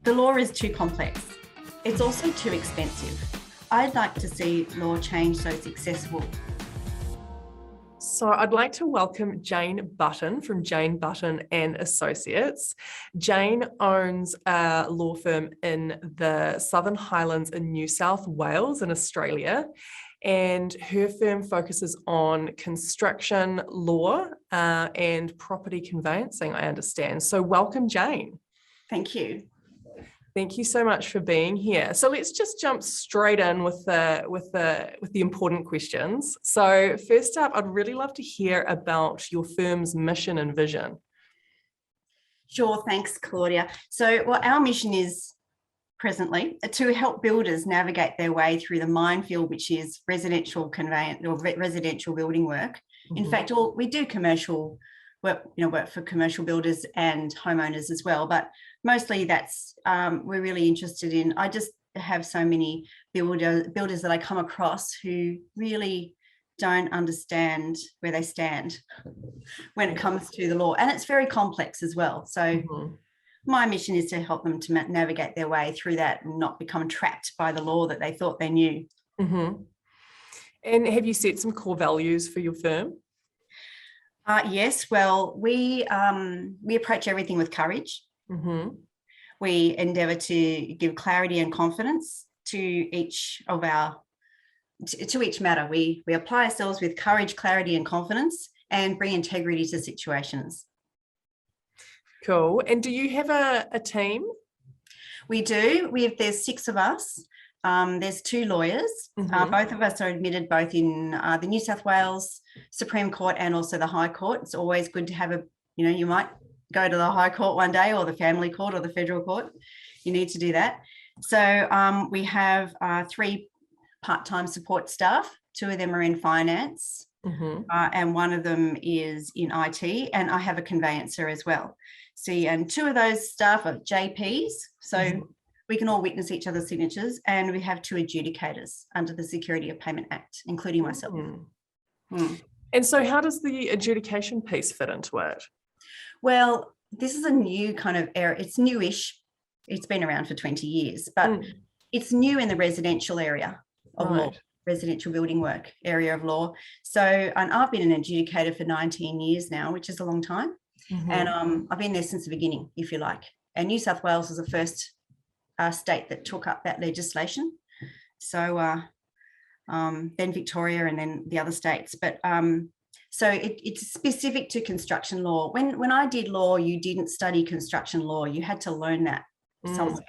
The law is too complex. It's also too expensive. I'd like to see law change so it's accessible. So I'd like to welcome Jane Button from Jane Button and Associates. Jane owns a law firm in the Southern Highlands in New South Wales in Australia, and her firm focuses on construction law and property conveyancing, I understand. So welcome, Jane. Thank you. Thank you so much for being here. So let's just jump straight in with the important questions. So first up, I'd really love to hear about your firm's mission and vision. Sure, thanks, Claudia. So, our mission is presently to help builders navigate their way through the minefield, which is residential conveyance or residential building work. In fact, we do commercial work, work for commercial builders and homeowners as well, but mostly that's we're really interested in. I just have so many builders that I come across who really don't understand where they stand when it comes to the law, and it's very complex as well. So my mission is to help them to navigate their way through that and not become trapped by the law that they thought they knew. And have you set some core values for your firm? Yes, well, we approach everything with courage. We endeavour to give clarity and confidence to each matter. We apply ourselves with courage, clarity and confidence, and bring integrity to situations. Cool. And do you have a team? We do. There's 6 of us. There's 2 lawyers. Both of us are admitted both in the New South Wales Supreme Court and also the High Court. It's always good to have you might go to the High Court one day, or the Family Court, or the Federal Court. You need to do that. So we have 3 part-time support staff. 2 of them are in finance, and 1 of them is in IT, and I have a conveyancer as well. See, and 2 of those staff are JPs, so we can all witness each other's signatures, and we have 2 adjudicators under the Security of Payment Act, including myself. And so how does the adjudication piece fit into it? Well, this is a new kind of area. It's newish. It's been around for 20 years, but it's new in the residential area of law, residential building work area of law. So, and I've been an adjudicator for 19 years now, which is a long time. And I've been there since the beginning, if you like. And New South Wales was the first state that took up that legislation. So then Victoria, and then the other states. But so it's specific to construction law. When I did law, you didn't study construction law. You had to learn that somewhere.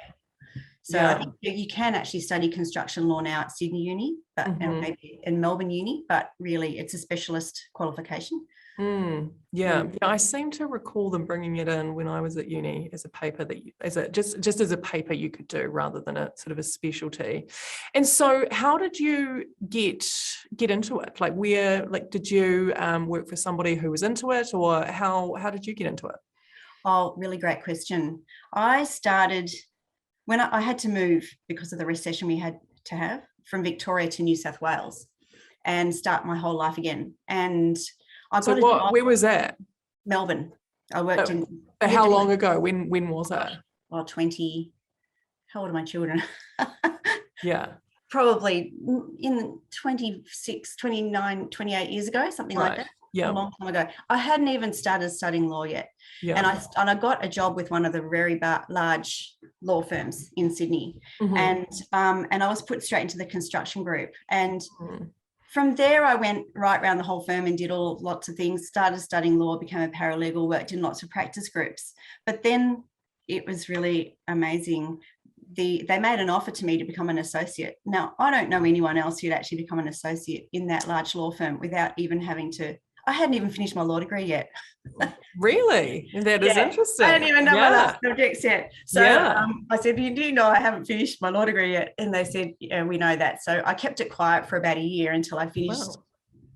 So I think you can actually study construction law now at Sydney Uni, but and maybe in Melbourne Uni, but really it's a specialist qualification. I seem to recall them bringing it in when I was at uni as a paper that just as a paper you could do rather than a sort of a specialty. And so how did you get into it? Did you work for somebody who was into it, or how did you get into it? Oh, really great question. I started when I had to move because of the recession we had to have from Victoria to New South Wales and start my whole life again. And I got a job. Where was that? Melbourne. I worked in. How long ago? When was it? Well, 20. How old are my children? Yeah. Probably in 26, 29, 28 years ago, something like that. Yeah. A long time ago. I hadn't even started studying law yet. Yeah. And I got a job with one of the very large law firms in Sydney. And I was put straight into the construction group. And from there, I went right around the whole firm and did lots of things, started studying law, became a paralegal, worked in lots of practice groups. But then it was really amazing. They made an offer to me to become an associate. Now, I don't know anyone else who'd actually become an associate in that large law firm without even having to. I hadn't even finished my law degree yet. Really? That is interesting. I don't even know my last subjects yet. So I said, you do know I haven't finished my law degree yet. And they said, yeah, we know that. So I kept it quiet for about a year until I finished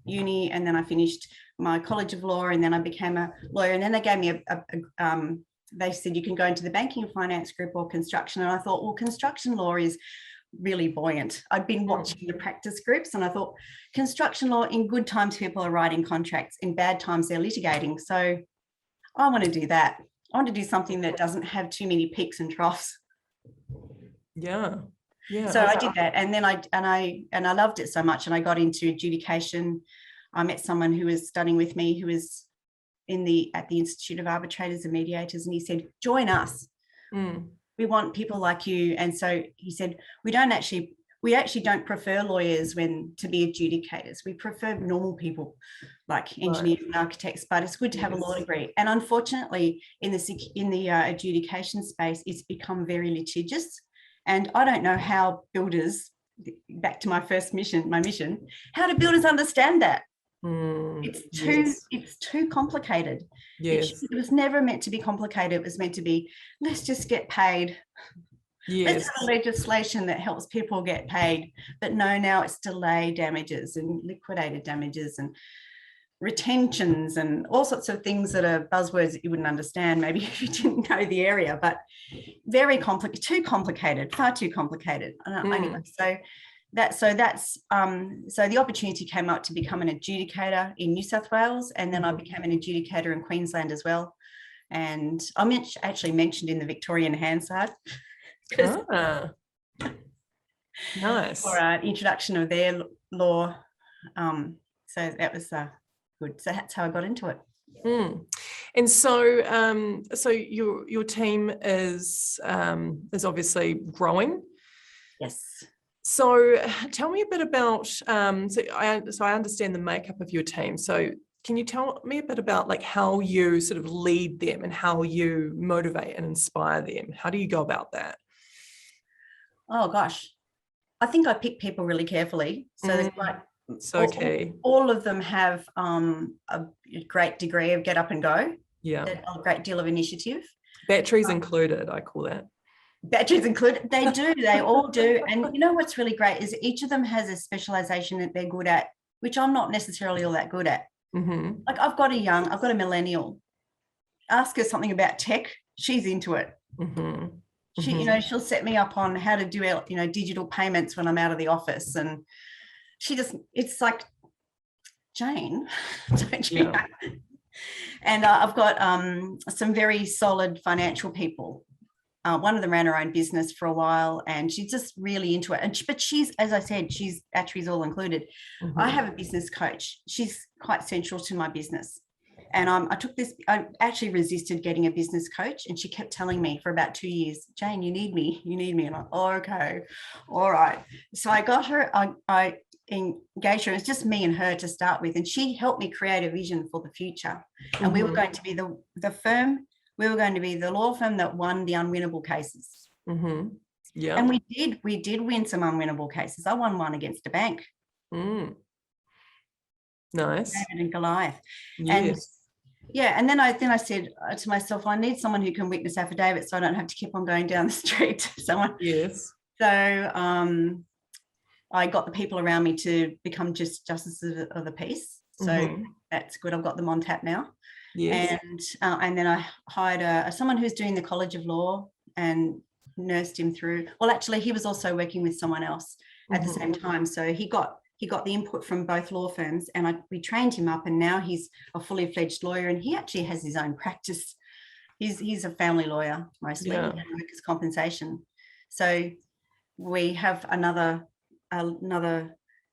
uni, and then I finished my College of Law, and then I became a lawyer. And then they gave me they said you can go into the banking and finance group or construction. And I thought, well, construction law is really buoyant. I'd been watching the practice groups, and I thought construction law, in good times people are writing contracts, in bad times they're litigating. So I want to do that. I want to do something that doesn't have too many peaks and troughs. Yeah. So I did that, and then I loved it so much, and I got into adjudication. I met someone who was studying with me, who was at the Institute of Arbitrators and Mediators, and he said, join us. We want people like you. And so he said, we actually don't prefer lawyers to be adjudicators. We prefer normal people like engineers and architects, but it's good to have a law degree. And unfortunately, in the adjudication space, it's become very litigious. And I don't know how builders, back to my mission, how do builders understand that? It's too complicated. Yes. It was never meant to be complicated. It was meant to be, let's just get paid. Let's have legislation that helps people get paid. But no, now it's delay damages and liquidated damages and retentions and all sorts of things that are buzzwords that you wouldn't understand maybe if you didn't know the area, but very complicated, far too complicated. Anyway, so the opportunity came up to become an adjudicator in New South Wales, and then I became an adjudicator in Queensland as well. And I'm actually mentioned in the Victorian Hansard. Nice. For an introduction of their law. So that was good. So that's how I got into it. And so, so your team is obviously growing. Yes. So tell me a bit about, so I understand the makeup of your team. So can you tell me a bit about like how you sort of lead them and how you motivate and inspire them? How do you go about that? Oh gosh, I think I pick people really carefully. So there's like key. All of them have a great degree of get up and go. Yeah. A great deal of initiative. Batteries included, I call that. Batteries included. They do. They all do. And you know what's really great is each of them has a specialization that they're good at, which I'm not necessarily all that good at. Like I've got a millennial. Ask her something about tech, she's into it. She, she'll set me up on how to do, digital payments when I'm out of the office, and it's like, Jane, don't you know? And I've got some very solid financial people. One of them ran her own business for a while, and she's just really into it. But she's, as I said, she's batteries all included. I have a business coach. She's quite central to my business. And I actually resisted getting a business coach, and she kept telling me for about 2 years, Jane, you need me. And I'm like, oh, okay, all right. So I got her, I engaged her. It's just me and her to start with. And she helped me create a vision for the future. And we were going to be the firm. We were going to be the law firm that won the unwinnable cases. Yeah. And we did win some unwinnable cases. I won one against a bank. Nice. David and Goliath. Yes. And then I said to myself, I need someone who can witness affidavits so I don't have to keep on going down the street to someone. Yes. So I got the people around me to become justices of the peace. So that's good. I've got them on tap now. Yes. And then I hired someone who's doing the College of Law and nursed him through. Well, actually, he was also working with someone else at the same time. So he got the input from both law firms, and we trained him up, and now he's a fully fledged lawyer, and he actually has his own practice. He's a family lawyer mostly, workers' compensation. So we have another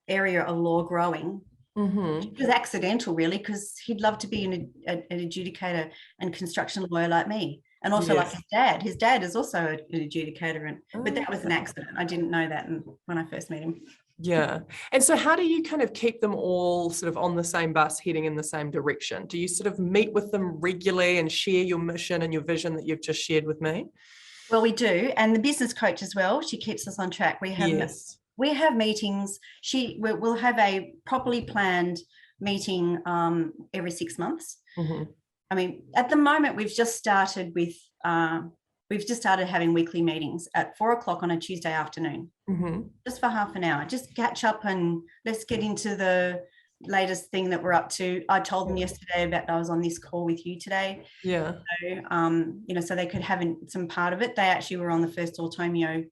area of law growing. It was accidental, really, because he'd love to be an adjudicator and construction lawyer like me, and also like his dad. His dad is also an adjudicator, but that was an accident. I didn't know that when I first met him. Yeah. And so how do you kind of keep them all sort of on the same bus heading in the same direction? Do you sort of meet with them regularly and share your mission and your vision that you've just shared with me? Well, we do. And the business coach as well, she keeps us on track. We have meetings. We'll have a properly planned meeting every 6 months. I mean, at the moment, we've just started having weekly meetings at 4:00 on a Tuesday afternoon, just for half an hour, just catch up and let's get into the latest thing that we're up to. I told them yesterday about I was on this call with you today. Yeah. So, so they could have some part of it. They actually were on the first Automio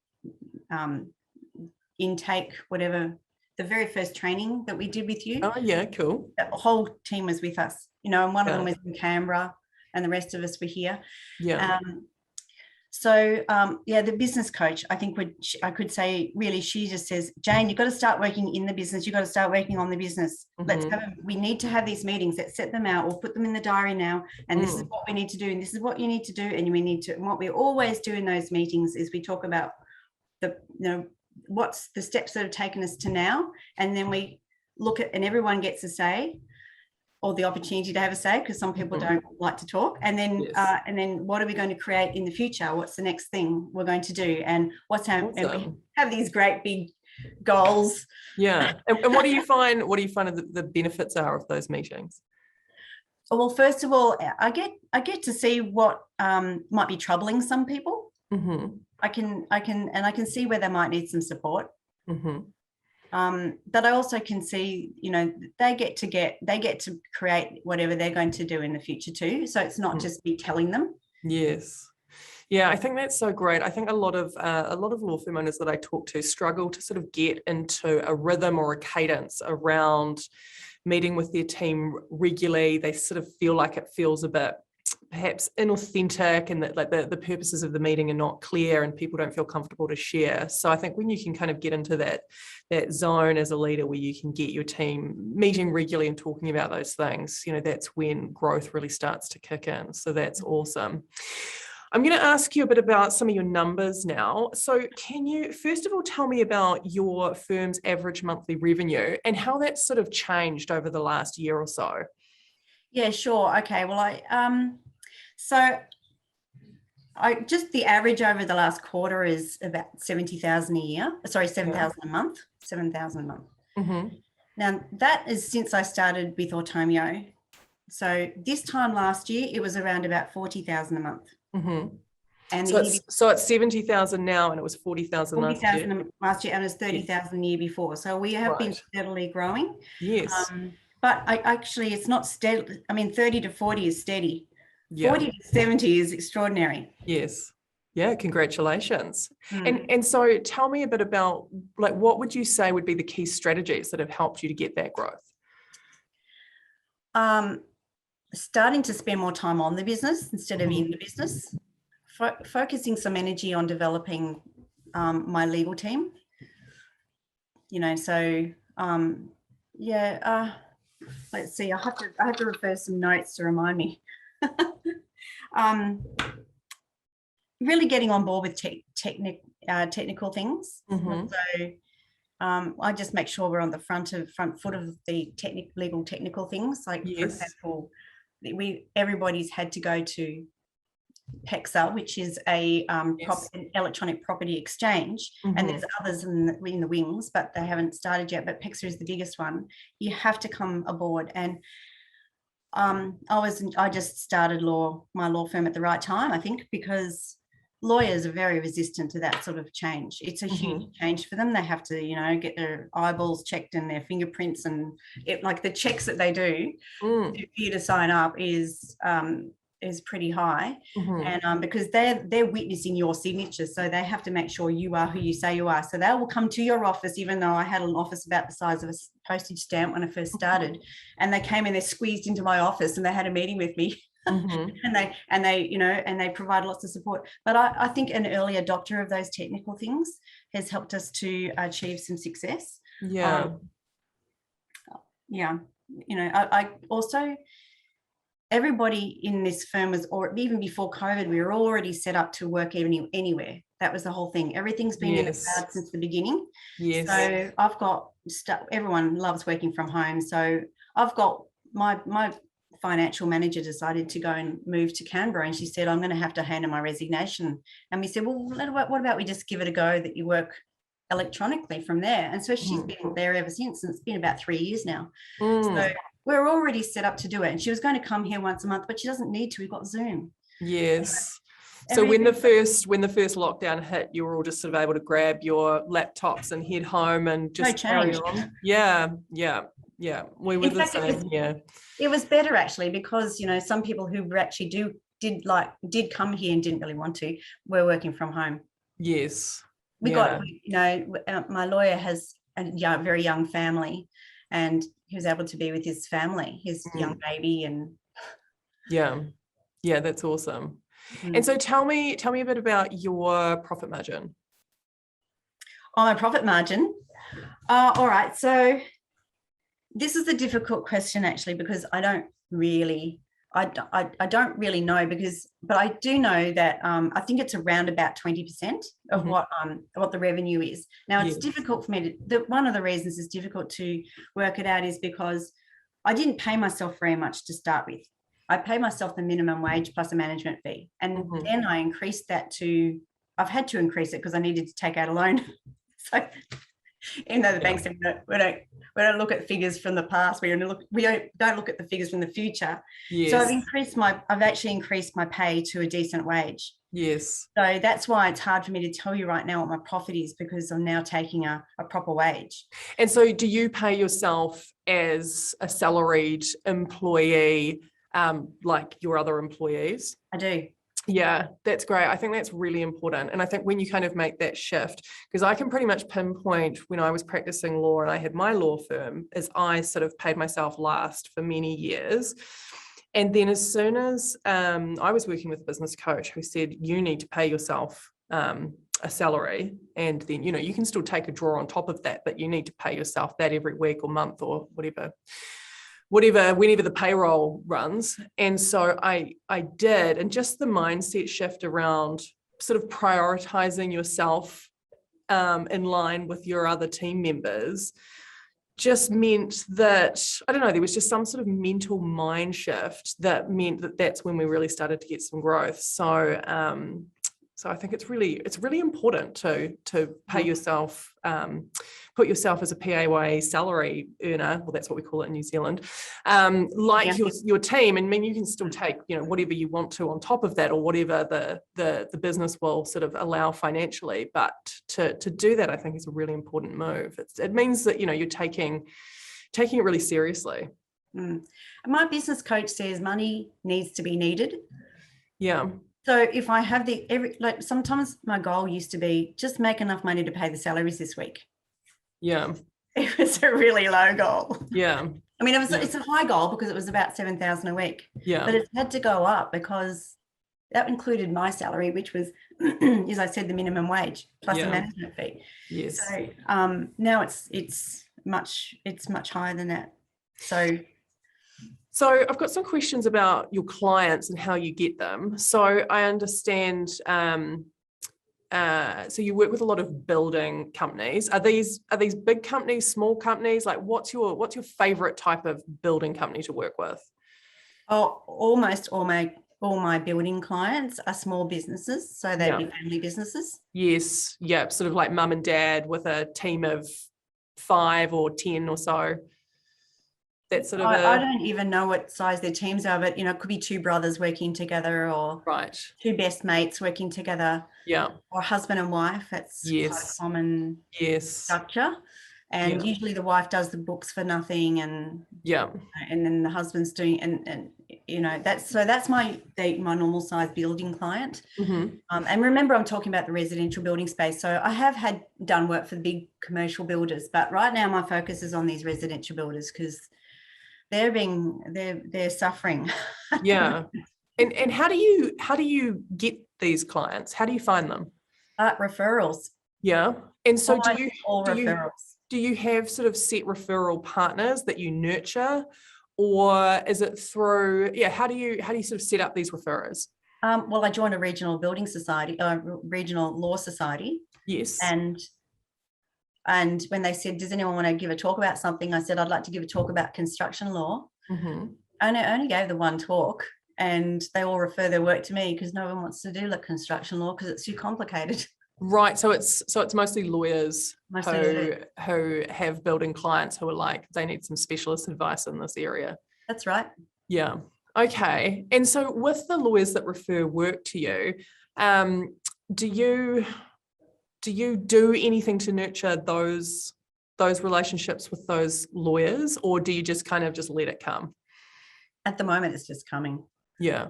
intake, whatever, the very first training that we did with you. Oh, yeah, cool. The whole team was with us, and one of them was in Canberra and the rest of us were here. Yeah. So the business coach, I think I could say really, she just says, Jane, you've got to start working in the business. You've got to start working on the business. We need to have these meetings. Let's set them out. We'll put them in the diary now. And this is what we need to do. And this is what you need to do. And what we always do in those meetings is we talk about what's the steps that have taken us to now. And then we look at, and everyone gets a say, or the opportunity to have a say, because some people don't like to talk. And then what are we going to create in the future? What's the next thing we're going to do? And and we have these great big goals. Yeah. And what do you find the benefits are of those meetings? Well, first of all, I get to see what might be troubling some people. I can see where they might need some support. But I also can see, they get to create whatever they're going to do in the future too. So it's not just me telling them. Yes. Yeah, I think that's so great. I think a lot of law firm owners that I talk to struggle to sort of get into a rhythm or a cadence around meeting with their team regularly. They sort of feel like it feels a bit perhaps inauthentic, and that like the purposes of the meeting are not clear and people don't feel comfortable to share. So I think when you can kind of get into that zone as a leader where you can get your team meeting regularly and talking about those things, that's when growth really starts to kick in. So that's awesome. I'm going to ask you a bit about some of your numbers now. So can you first of all tell me about your firm's average monthly revenue and how that's sort of changed over the last year or so? Yeah, sure. Okay. Well, just the average over the last quarter is about 70,000 a year. Sorry, 7,000 a month. 7,000 a month. Now that is since I started with Automio. So this time last year, it was around about 40,000 a month. And so it's 70,000 now, and it was 40,000 last year. Last year, and it was 30,000 the year before. So we have been steadily growing. Yes. But it's not steady. I mean, 30 to 40 is steady. 40 to 70 is extraordinary. Yes. Yeah, congratulations. And so tell me a bit about, like, what would you say would be the key strategies that have helped you to get that growth? Starting to spend more time on the business instead of in the business, focusing some energy on developing my legal team. Let's see, I have to refer some notes to remind me. Really getting on board with technical things. So I just make sure we're on the front foot of the legal technical things. Like, for example, everybody's had to go to PEXA, which is an electronic property exchange, and there's others in the wings, but they haven't started yet. But PEXA is the biggest one. You have to come aboard, and I just started my law firm at the right time, I think, because lawyers are very resistant to that sort of change. It's a huge change for them. They have to, get their eyeballs checked and their fingerprints, and like the checks that they do for you to sign up is pretty high. And because they're witnessing your signature, so they have to make sure you are who you say you are. So they will come to your office, even though I had an office about the size of a postage stamp when I first started, and they came in, they squeezed into my office and they had a meeting with me. and they provide lots of support. But I think an early adopter of those technical things has helped us to achieve some success. I also, everybody in this firm was, or even before COVID, we were already set up to work anywhere. That was the whole thing. Everything's been in the cloud since the beginning. So I've got everyone loves working from home. So I've got my financial manager decided to go and move to Canberra, and she said, I'm going to have to hand in my resignation. And we said, well, what about we just give it a go that you work electronically from there? And so she's been there ever since, and it's been about 3 years now. So we're already set up to do it. And she was going to come here once a month, but she doesn't need to. We've got Zoom. Yes. So when the first lockdown hit, you were all just sort of able to grab your laptops and head home and just carry on. Yeah. We were the same. It was better actually, because some people who actually did come here and didn't really want to were working from home. Yes. We got my lawyer has a very young family, and he was able to be with his family, his young baby, and that's awesome. And so tell me a bit about your profit margin. Oh, my profit margin. All right. So this is a difficult question, actually, because I don't really know, but I do know that I think it's around about 20% of what the revenue is. Now, it's difficult for me one of the reasons it's difficult to work it out is because I didn't pay myself very much to start with. I paid myself the minimum wage plus a management fee. And then I increased that I've had to increase it because I needed to take out a loan. So even though the bank said we don't look at figures from the past, we don't look at the figures from the future. Yes. So I've actually increased my pay to a decent wage. Yes. So that's why it's hard for me to tell you right now what my profit is, because I'm now taking a proper wage. And so do you pay yourself as a salaried employee, like your other employees? I do. Yeah, that's great. I think that's really important. And I think when you kind of make that shift, because I can pretty much pinpoint when I was practicing law and I had my law firm, is I sort of paid myself last for many years. And then as soon as I was working with a business coach who said, you need to pay yourself a salary, and then, you can still take a draw on top of that, but you need to pay yourself that every week or month or whatever, whenever the payroll runs. And so I did, and just the mindset shift around sort of prioritizing yourself in line with your other team members just meant that, I don't know, there was just some sort of mental mind shift that meant that that's when we really started to get some growth. So I think it's really important to pay yourself, put yourself as a PAYE salary earner. Well, that's what we call it in New Zealand. Your team, and I mean, you can still take whatever you want to on top of that, or whatever the business will sort of allow financially. But to do that, I think is a really important move. It means that you're taking it really seriously. My business coach says money needs to be needed. Yeah. So if I have sometimes my goal used to be just make enough money to pay the salaries this week. Yeah. It was a really low goal. Yeah. I mean, it's a high goal because it was about 7,000 a week. Yeah. But it had to go up because that included my salary, which was, as I said, the minimum wage plus a management fee. Yes. So now it's much higher than that. So I've got some questions about your clients and how you get them. So I understand, so you work with a lot of building companies. Are these big companies, small companies? Like what's your favorite type of building company to work with? Oh, almost all my building clients are small businesses. So they'd be family businesses. Yes. Yeah. Sort of like mum and dad with a team of 5 or 10 or so. That's sort of I don't even know what size their teams are, but it could be 2 brothers working together, or 2 best mates working together. Yeah. Or husband and wife. That's quite a common structure. And usually the wife does the books for nothing, and then the husband's doing, and that's my normal size building client. And remember, I'm talking about the residential building space. So I have done work for the big commercial builders, but right now my focus is on these residential builders because they're suffering. Yeah. And how do you get these clients? How do you find them? Referrals. Yeah. And so do you have sort of set referral partners that you nurture, or is it through, how do you sort of set up these referrers? Well, I joined a regional building society, regional law society. Yes. And when they said, does anyone want to give a talk about something? I said, I'd like to give a talk about construction law. And I only gave the one talk, and they all refer their work to me because no one wants to do construction law because it's too complicated. Right. So it's mostly lawyers who have building clients who are like, they need some specialist advice in this area. That's right. Yeah. Okay. And so with the lawyers that refer work to you, do you do anything to nurture those relationships with those lawyers, or do you just kind of just let it come? At the moment, it's just coming. Yeah.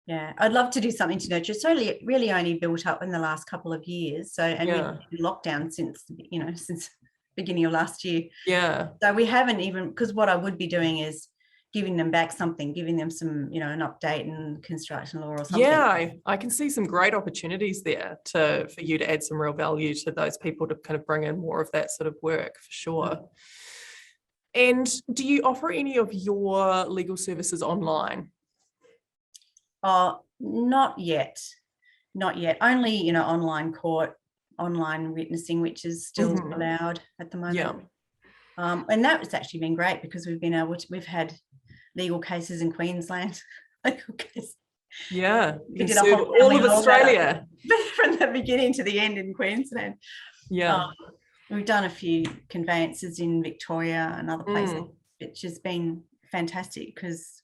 Yeah, I'd love to do something to nurture. It's really only built up in the last couple of years. So, and we've been in lockdown since beginning of last year. Yeah. So we haven't even, because what I would be doing is giving them back something, giving them some, an update in construction law or something. Yeah, I can see some great opportunities there for you to add some real value to those people to kind of bring in more of that sort of work, for sure. And do you offer any of your legal services online? Not yet. Only, online court, online witnessing, which is still allowed at the moment. Yeah. And that has actually been great because we've had legal cases in Queensland. Yeah, we did all of Australia from the beginning to the end in Queensland. Yeah. We've done a few conveyances in Victoria and other places, which has been fantastic because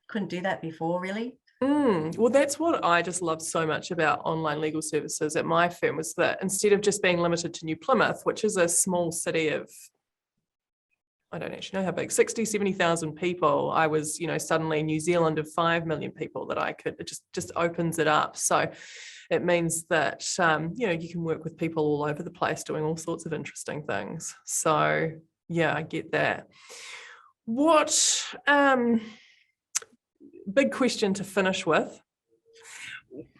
couldn't do that before, really. Well, that's what I just love so much about online legal services at my firm, was that instead of just being limited to New Plymouth, which is a small city of, I don't actually know how big, 60, 70,000 people, I was, suddenly New Zealand of 5 million people that I could, it just opens it up. So it means that, you can work with people all over the place doing all sorts of interesting things. So yeah, I get that. What, big question to finish with.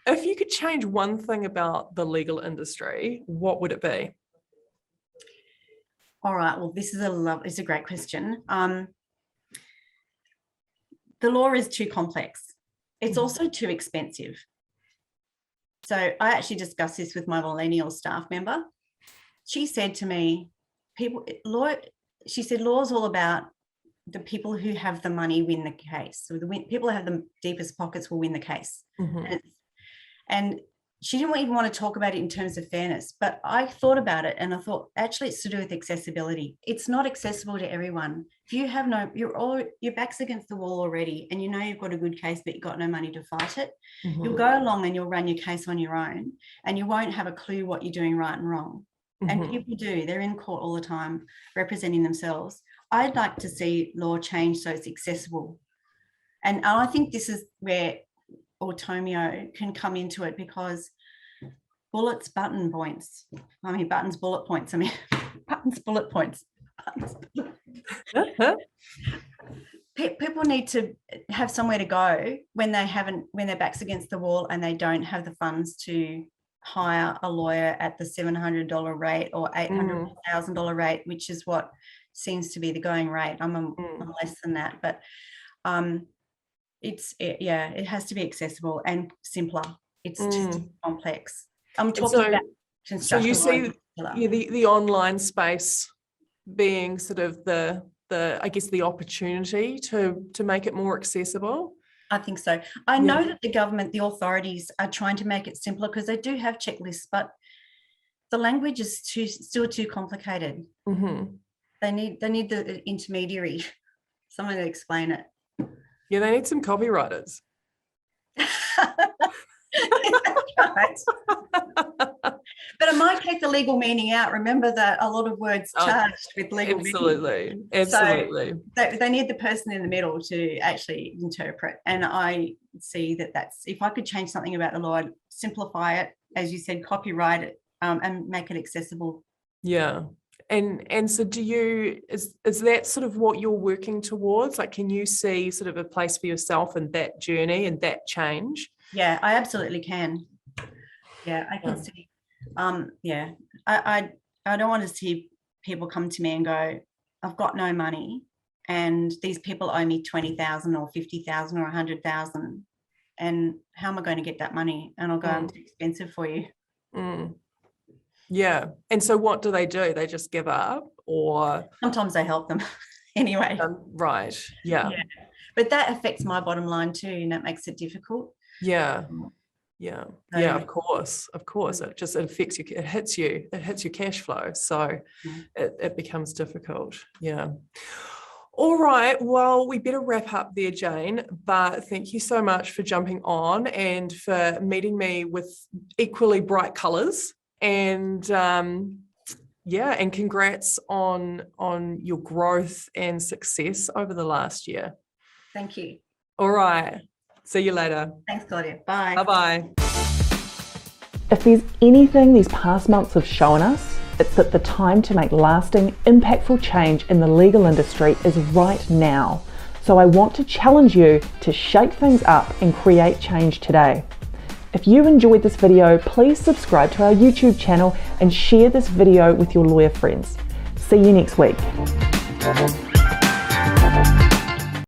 If you could change one thing about the legal industry, what would it be? All right. Well, it's a great question. The law is too complex. It's also too expensive. So I actually discussed this with my millennial staff member. She said to me, she said, law's all about the people who have the money win the case. So the people who have the deepest pockets will win the case. And she didn't even want to talk about it in terms of fairness, but I thought about it and I thought, actually, it's to do with accessibility. It's not accessible to everyone. If you have your back's against the wall already and you've got a good case, but you've got no money to fight it, you'll go along and you'll run your case on your own and you won't have a clue what you're doing right and wrong. And people do. They're in court all the time representing themselves. I'd like to see law change so it's accessible. And I think this is where Automio can come into it, because buttons, bullet points. People need to have somewhere to go when their back's against the wall and they don't have the funds to hire a lawyer at the $700 rate or $800,000 rate, which is what seems to be the going rate. I'm less than that, but it has to be accessible and simpler. It's too complex. I'm talking about construction. So you see the online space being sort of the I guess the opportunity to make it more accessible. I think so. I know that the government, the authorities are trying to make it simpler because they do have checklists, but the language is still too complicated. They need the intermediary, someone to explain it. Yeah, they need some copywriters. Right. But it might take the legal meaning out. Remember that a lot of words charged with legal meaning. Absolutely. So they need the person in the middle to actually interpret. And I see that's, if I could change something about the law, I'd simplify it, as you said, copyright it, and make it accessible. Yeah. And so is that sort of what you're working towards? Like, can you see sort of a place for yourself in that journey and that change? Yeah, I absolutely can. Yeah, I can see. I don't want to see people come to me and go, I've got no money and these people owe me 20,000 or 50,000 or 100,000. And how am I going to get that money? And I'll go, I'm too expensive for you. Yeah. And so what do? They just give up, or sometimes I help them anyway. Right. Yeah. But that affects my bottom line too, and that makes it difficult. Yeah. Of course. It affects you. It hits your cash flow. So it becomes difficult. Yeah. All right. Well, we better wrap up there, Jane, but thank you so much for jumping on and for meeting me with equally bright colours. And and congrats on your growth and success over the last year. Thank you. All right. See you later. Thanks, Claudia. Bye. Bye-bye. If there's anything these past months have shown us, it's that the time to make lasting, impactful change in the legal industry is right now. So I want to challenge you to shake things up and create change today. If you enjoyed this video, please subscribe to our YouTube channel and share this video with your lawyer friends. See you next week.